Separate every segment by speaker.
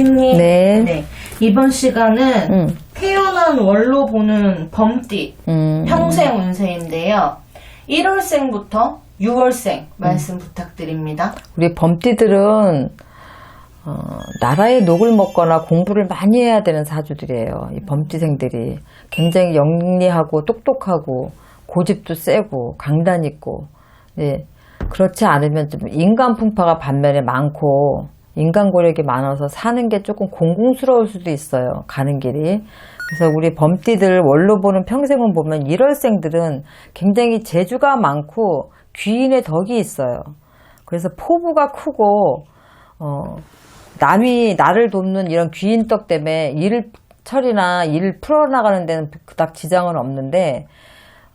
Speaker 1: 교수님.
Speaker 2: 네.
Speaker 1: 이번 시간은 태어난 월로 보는 범띠 평생 운세인데요. 1월생부터 6월생 말씀 부탁드립니다.
Speaker 2: 우리 범띠들은 나라의 녹을 먹거나 공부를 많이 해야 되는 사주들이에요. 이 범띠생들이 굉장히 영리하고 똑똑하고 고집도 세고 강단 있고, 네. 그렇지 않으면 좀 인간 풍파가 반면에 많고 인간고력이 많아서 사는 게 조금 공공스러울 수도 있어요. 가는 길이. 그래서 우리 범띠들 월로 보는 평생을 보면 1월생들은 굉장히 재주가 많고 귀인의 덕이 있어요. 그래서 포부가 크고 남이 나를 돕는 이런 귀인덕 때문에 일 처리나 일 풀어나가는 데는 그닥 지장은 없는데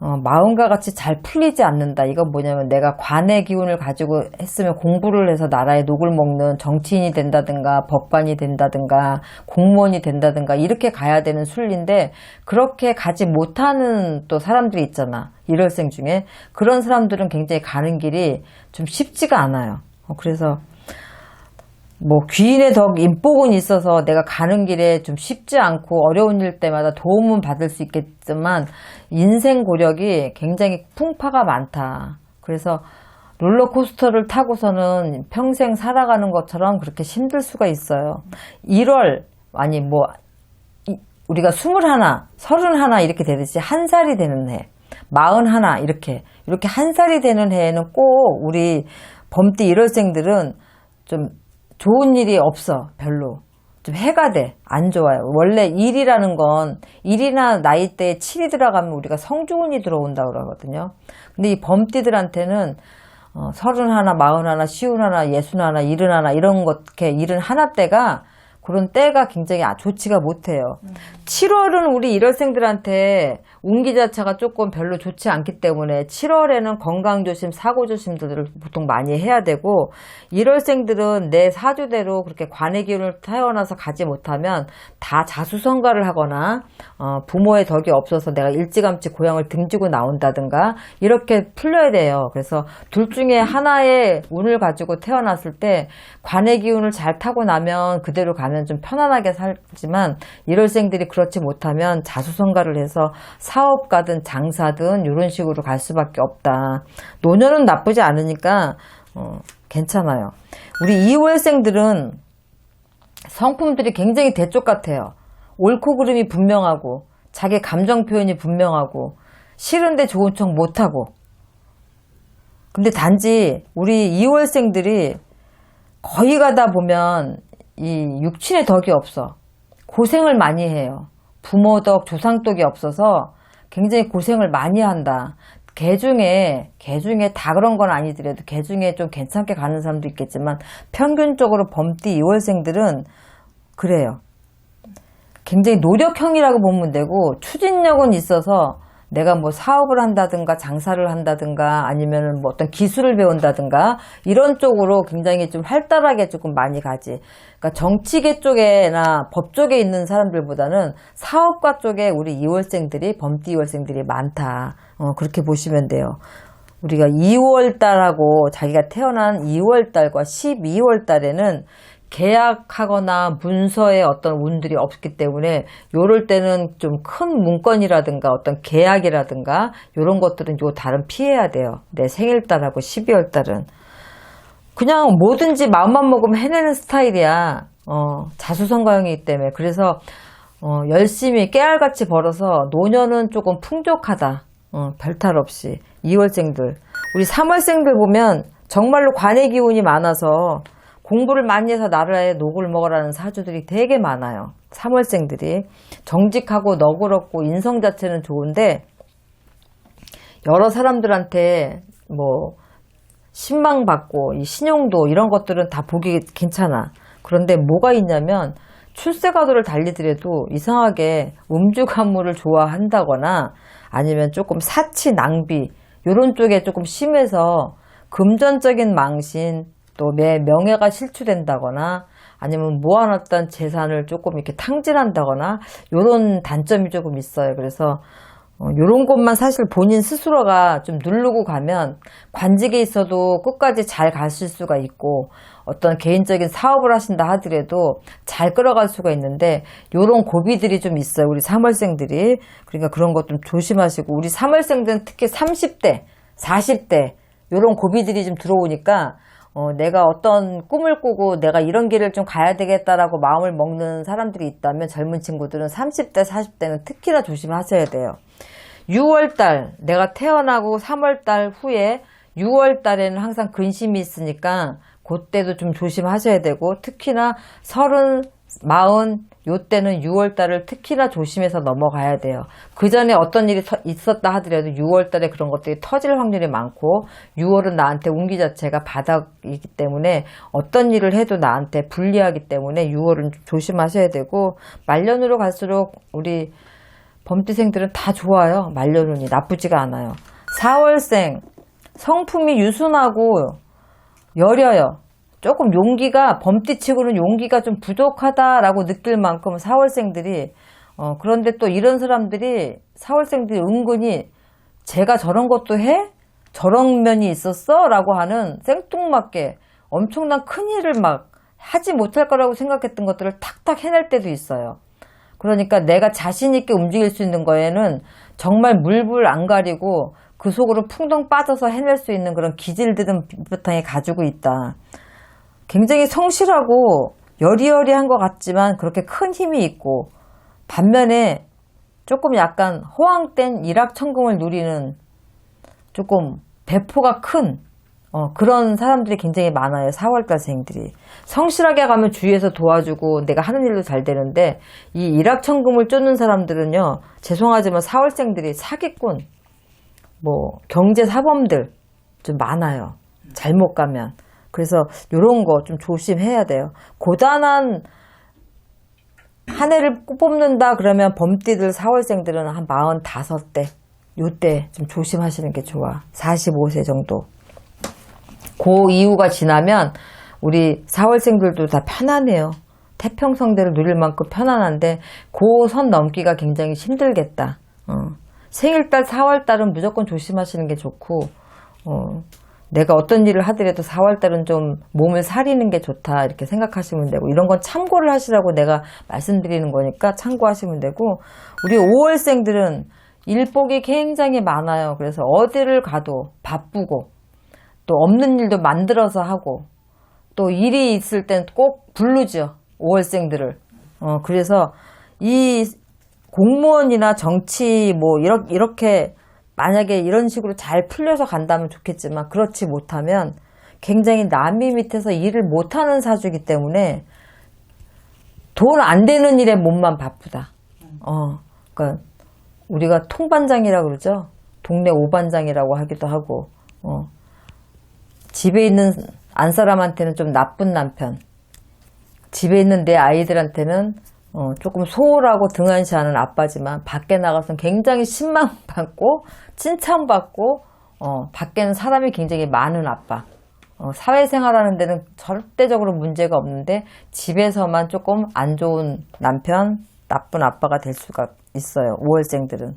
Speaker 2: 마음과 같이 잘 풀리지 않는다. 이건 뭐냐면 내가 관의 기운을 가지고 했으면 공부를 해서 나라의 녹을 먹는 정치인이 된다든가 법관이 된다든가 공무원이 된다든가 이렇게 가야 되는 순리인데 그렇게 가지 못하는 또 사람들이 있잖아. 1월생 중에. 그런 사람들은 굉장히 가는 길이 좀 쉽지가 않아요. 그래서 뭐 귀인의 덕, 인복은 있어서 내가 가는 길에 좀 쉽지 않고 어려운 일 때마다 도움은 받을 수 있겠지만 인생 고력이 굉장히 풍파가 많다. 그래서 롤러코스터를 타고서는 평생 살아가는 것처럼 그렇게 힘들 수가 있어요. 1월 아니 뭐 우리가 21, 31 이렇게 되듯이 한 살이 되는 해, 41 이렇게 한 살이 되는 해에는 꼭 우리 범띠 1월생들은 좀 좋은 일이 없어. 별로. 좀 해가 돼. 안 좋아요. 원래 일이라는 건 일이나 나이대에 7이 들어가면 우리가 성주운이 들어온다고 그러거든요. 근데 이 범띠들한테는 31, 41, 51, 61, 71 이런 것, 이렇게 71대가 그런 때가 굉장히 좋지가 못해요. 7월은 우리 1월생들한테 운기 자체가 조금 별로 좋지 않기 때문에 7월에는 건강조심, 사고조심들을 보통 많이 해야 되고 1월생들은 내 사주대로 그렇게 관의 기운을 태어나서 가지 못하면 다 자수성가를 하거나 부모의 덕이 없어서 내가 일찌감치 고향을 등지고 나온다든가 이렇게 풀려야 돼요. 그래서 둘 중에 하나의 운을 가지고 태어났을 때 관의 기운을 잘 타고 나면 그대로 가면 좀 편안하게 살지만 1월생들이 그렇지 못하면 자수성가를 해서 사업가든 장사든 이런 식으로 갈 수밖에 없다. 노년은 나쁘지 않으니까 괜찮아요. 우리 2월생들은 성품들이 굉장히 대쪽 같아요. 옳고 그름이 분명하고 자기 감정 표현이 분명하고 싫은데 좋은 척 못하고. 근데 단지 우리 2월생들이 거의 가다 보면 이 육친의 덕이 없어. 고생을 많이 해요. 부모 덕, 조상 덕이 없어서 굉장히 고생을 많이 한다. 개 중에 다 그런 건 아니더라도 개 중에 좀 괜찮게 가는 사람도 있겠지만 평균적으로 범띠 2월생들은 그래요. 굉장히 노력형이라고 보면 되고 추진력은 있어서 내가 뭐 사업을 한다든가 장사를 한다든가 아니면 뭐 어떤 기술을 배운다든가 이런 쪽으로 굉장히 좀 활달하게 조금 많이 가지. 그러니까 정치계 쪽에나 법 쪽에 있는 사람들보다는 사업가 쪽에 우리 2월생들이 범띠 2월생들이 많다. 그렇게 보시면 돼요. 우리가 2월달하고 자기가 태어난 2월달과 12월달에는 계약하거나 문서에 어떤 운들이 없기 때문에 요럴 때는 좀 큰 문건이라든가 어떤 계약이라든가 요런 것들은 요 달은 피해야 돼요. 내 생일달하고 12월달은 그냥 뭐든지 마음만 먹으면 해내는 스타일이야. 자수성가형이기 때문에. 그래서 열심히 깨알같이 벌어서 노년은 조금 풍족하다. 별탈 없이. 2월생들 우리 3월생들 보면 정말로 관의 기운이 많아서 공부를 많이 해서 나라의 녹을 먹으라는 사주들이 되게 많아요. 3월생들이 정직하고 너그럽고 인성 자체는 좋은데 여러 사람들한테 뭐 신망받고 이 신용도 이런 것들은 다 보기 괜찮아. 그런데 뭐가 있냐면 출세가도를 달리더라도 이상하게 음주가물을 좋아한다거나 아니면 조금 사치 낭비 이런 쪽에 조금 심해서 금전적인 망신 또 내 명예가 실추된다거나 아니면 모아놨던 재산을 조금 이렇게 탕진한다거나 이런 단점이 조금 있어요. 그래서 요런 것만 사실 본인 스스로가 좀 누르고 가면 관직에 있어도 끝까지 잘 가실 수가 있고 어떤 개인적인 사업을 하신다 하더라도 잘 끌어갈 수가 있는데 요런 고비들이 좀 있어요. 우리 3월생들이. 그러니까 그런 것 좀 조심하시고 우리 3월생들은 특히 30대, 40대 요런 고비들이 좀 들어오니까 내가 어떤 꿈을 꾸고 내가 이런 길을 좀 가야 되겠다라고 마음을 먹는 사람들이 있다면 젊은 친구들은 30대, 40대는 특히나 조심하셔야 돼요. 6월달, 내가 태어나고 3월달 후에 6월달에는 항상 근심이 있으니까 그때도 좀 조심하셔야 되고 특히나 30, 40, 요때는 6월달을 특히나 조심해서 넘어가야 돼요. 그 전에 어떤 일이 있었다 하더라도 6월달에 그런 것들이 터질 확률이 많고 6월은 나한테 운기 자체가 바닥이기 때문에 어떤 일을 해도 나한테 불리하기 때문에 6월은 조심하셔야 되고 말년으로 갈수록 우리 범띠생들은 다 좋아요. 말년운이 나쁘지가 않아요. 4월생 성품이 유순하고 여려요. 조금 용기가 범띠치고는 용기가 좀 부족하다라고 느낄 만큼 4월생들이 그런데 또 이런 사람들이 4월생들이 은근히 제가 저런 것도 해? 저런 면이 있었어? 라고 하는 생뚱맞게 엄청난 큰일을 막 하지 못할 거라고 생각했던 것들을 탁탁 해낼 때도 있어요. 그러니까 내가 자신 있게 움직일 수 있는 거에는 정말 물불 안 가리고 그 속으로 풍덩 빠져서 해낼 수 있는 그런 기질들은 밑바탕에 가지고 있다. 굉장히 성실하고 여리여리한 것 같지만 그렇게 큰 힘이 있고 반면에 조금 약간 호황된 일확천금을 누리는 조금 배포가 큰 그런 사람들이 굉장히 많아요. 4월달생들이. 성실하게 가면 주위에서 도와주고 내가 하는 일도 잘 되는데 이 일확천금을 쫓는 사람들은요. 죄송하지만 4월생들이 사기꾼, 경제사범들 좀 많아요. 잘못 가면. 그래서 요런 거 좀 조심해야 돼요. 고단한 한 해를 뽑는다 그러면 범띠들 4월생들은 한 45대 요때 좀 조심하시는 게 좋아. 45세 정도. 그 이후가 지나면 우리 4월생들도 다 편안해요. 태평성대를 누릴 만큼 편안한데 그 선 넘기가 굉장히 힘들겠다. 생일달 4월달은 무조건 조심하시는 게 좋고 내가 어떤 일을 하더라도 4월달은 좀 몸을 사리는 게 좋다 이렇게 생각하시면 되고 이런 건 참고를 하시라고 내가 말씀드리는 거니까 참고하시면 되고 우리 5월생들은 일복이 굉장히 많아요. 그래서 어디를 가도 바쁘고 또 없는 일도 만들어서 하고 또 일이 있을 땐 꼭 부르죠. 5월생들을. 그래서 이 공무원이나 정치 이렇게 만약에 이런 식으로 잘 풀려서 간다면 좋겠지만 그렇지 못하면 굉장히 남이 밑에서 일을 못하는 사주이기 때문에 돈 안 되는 일에 몸만 바쁘다. 그러니까 우리가 통반장이라고 그러죠. 동네 오반장이라고 하기도 하고 집에 있는 안사람한테는 좀 나쁜 남편, 집에 있는 내 아이들한테는 조금 소홀하고 등한시하는 아빠지만 밖에 나가서는 굉장히 신망받고 칭찬받고 밖에는 사람이 굉장히 많은 아빠. 사회생활하는 데는 절대적으로 문제가 없는데 집에서만 조금 안 좋은 남편, 나쁜 아빠가 될 수가 있어요. 5월생들은.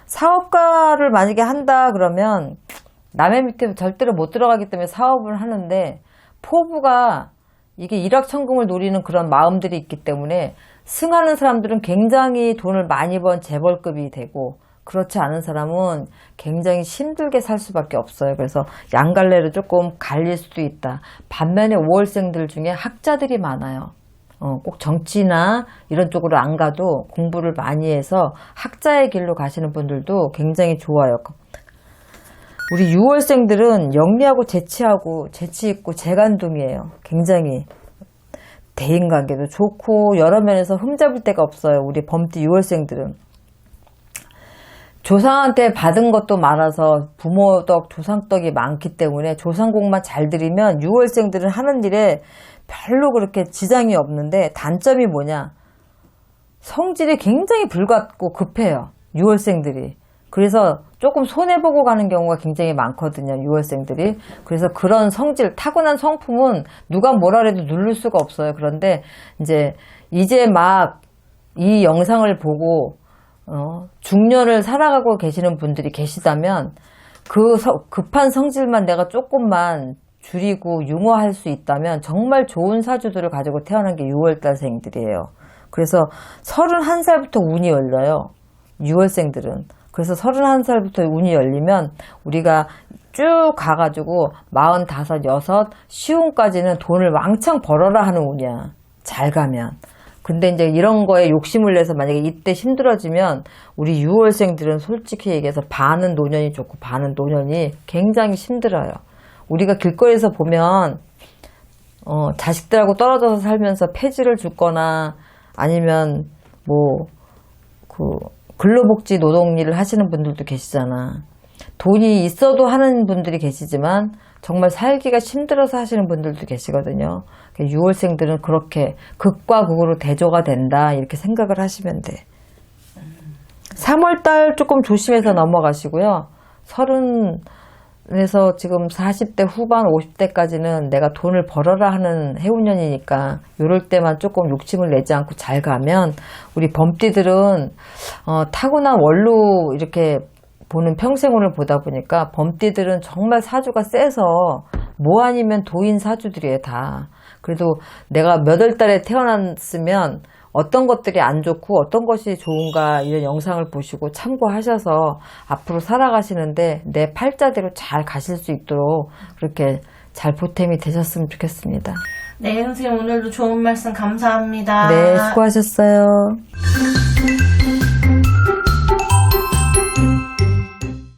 Speaker 2: 사업가를 만약에 한다 그러면 남의 밑에 절대로 못 들어가기 때문에 사업을 하는데 포부가 이게 일확천금을 노리는 그런 마음들이 있기 때문에 승하는 사람들은 굉장히 돈을 많이 번 재벌급이 되고 그렇지 않은 사람은 굉장히 힘들게 살 수밖에 없어요. 그래서 양갈래로 조금 갈릴 수도 있다. 반면에 5월생들 중에 학자들이 많아요. 꼭 정치나 이런 쪽으로 안 가도 공부를 많이 해서 학자의 길로 가시는 분들도 굉장히 좋아요. 우리 6월생들은 영리하고 재치 있고 재간둥이에요. 굉장히 대인관계도 좋고 여러 면에서 흠잡을 데가 없어요. 우리 범띠 6월생들은. 조상한테 받은 것도 많아서 부모덕, 조상덕이 많기 때문에 조상복만 잘 들이면 6월생들은 하는 일에 별로 그렇게 지장이 없는데 단점이 뭐냐? 성질이 굉장히 불같고 급해요. 6월생들이. 그래서 조금 손해보고 가는 경우가 굉장히 많거든요. 6월생들이. 그래서 그런 성질, 타고난 성품은 누가 뭐라 해도 누를 수가 없어요. 그런데 이제 막 이 영상을 보고 중년을 살아가고 계시는 분들이 계시다면 급한 성질만 내가 조금만 줄이고 융화할 수 있다면 정말 좋은 사주들을 가지고 태어난 게 6월달생들이에요. 그래서 31살부터 운이 열려요. 6월생들은. 그래서 31살부터 운이 열리면 우리가 쭉 가가지고 45, 6, 시운까지는 돈을 왕창 벌어라 하는 운이야. 잘 가면. 근데 이제 이런 거에 욕심을 내서 만약에 이때 힘들어지면 우리 6월생들은 솔직히 얘기해서 반은 노년이 좋고 반은 노년이 굉장히 힘들어요. 우리가 길거리에서 보면 자식들하고 떨어져서 살면서 폐지를 줍거나 아니면 근로복지 노동 일을 하시는 분들도 계시잖아. 돈이 있어도 하는 분들이 계시지만 정말 살기가 힘들어서 하시는 분들도 계시거든요. 6월생들은 그렇게 극과 극으로 대조가 된다 이렇게 생각을 하시면 돼. 3월달 조금 조심해서 넘어가시고요. 30에서 지금 40대 후반 50대까지는 내가 돈을 벌어라 하는 해운년이니까 이럴 때만 조금 욕심을 내지 않고 잘 가면 우리 범띠들은 타고난 월로 이렇게 보는 평생운을 보다 보니까 범띠들은 정말 사주가 세서 뭐 아니면 도인 사주들이에요 다. 그래도 내가 몇 월 달에 태어났으면 어떤 것들이 안 좋고 어떤 것이 좋은가 이런 영상을 보시고 참고하셔서 앞으로 살아가시는데 내 팔자대로 잘 가실 수 있도록 그렇게 잘 보탬이 되셨으면 좋겠습니다.
Speaker 1: 네, 선생님 오늘도 좋은 말씀 감사합니다.
Speaker 2: 네, 수고하셨어요.